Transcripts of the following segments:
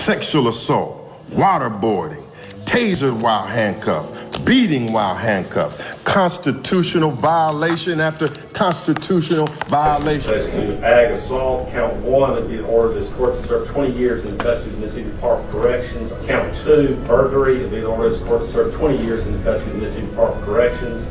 sexual assault, waterboarding, tasered while handcuffed, beating while handcuffed, constitutional violation after constitutional violation. Ag assault, count 1 would be the order of this court to serve 20 years in the custody of the Mississippi Department of Corrections. Count 2, burglary, would be the order of this court to serve 20 years in the custody of the Mississippi Department of Corrections.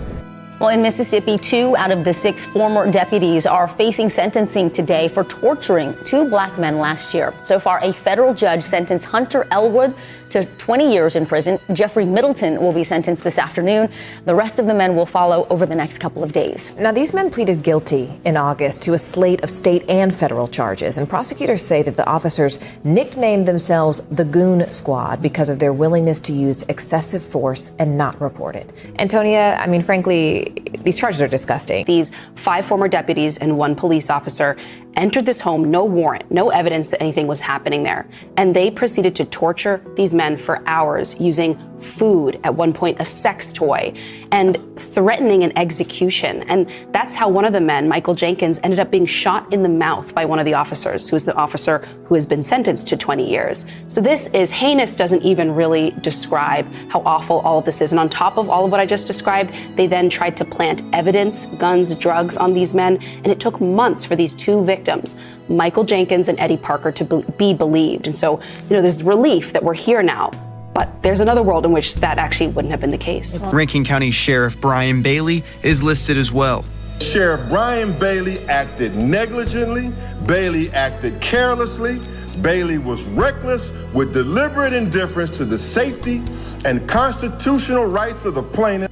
Well, in Mississippi, 2 out of the 6 former deputies are facing sentencing today for torturing 2 black men last year. So far, a federal judge sentenced Hunter Elwood to 20 years in prison. Jeffrey Middleton will be sentenced this afternoon. The rest of the men will follow over the next couple of days. Now, these men pleaded guilty in August to a slate of state and federal charges, and prosecutors say that the officers nicknamed themselves the Goon Squad because of their willingness to use excessive force and not report it. Antonia, I mean, frankly, these charges are disgusting. These 5 former deputies and 1 police officer entered this home, no warrant, no evidence that anything was happening there. And they proceeded to torture these men for hours using food, at one point a sex toy, and threatening an execution. And that's how one of the men, Michael Jenkins, ended up being shot in the mouth by one of the officers, who's the officer who has been sentenced to 20 years. So this is heinous, doesn't even really describe how awful all of this is. And on top of all of what I just described, they then tried to plant evidence, guns, drugs on these men. And it took months for these 2 victims, Michael Jenkins and Eddie Parker, to be believed. And so, there's relief that we're here now. But there's another world in which that actually wouldn't have been the case. Rankin County Sheriff Brian Bailey is listed as well. Sheriff Brian Bailey acted negligently. Bailey acted carelessly. Bailey was reckless with deliberate indifference to the safety and constitutional rights of the plaintiff.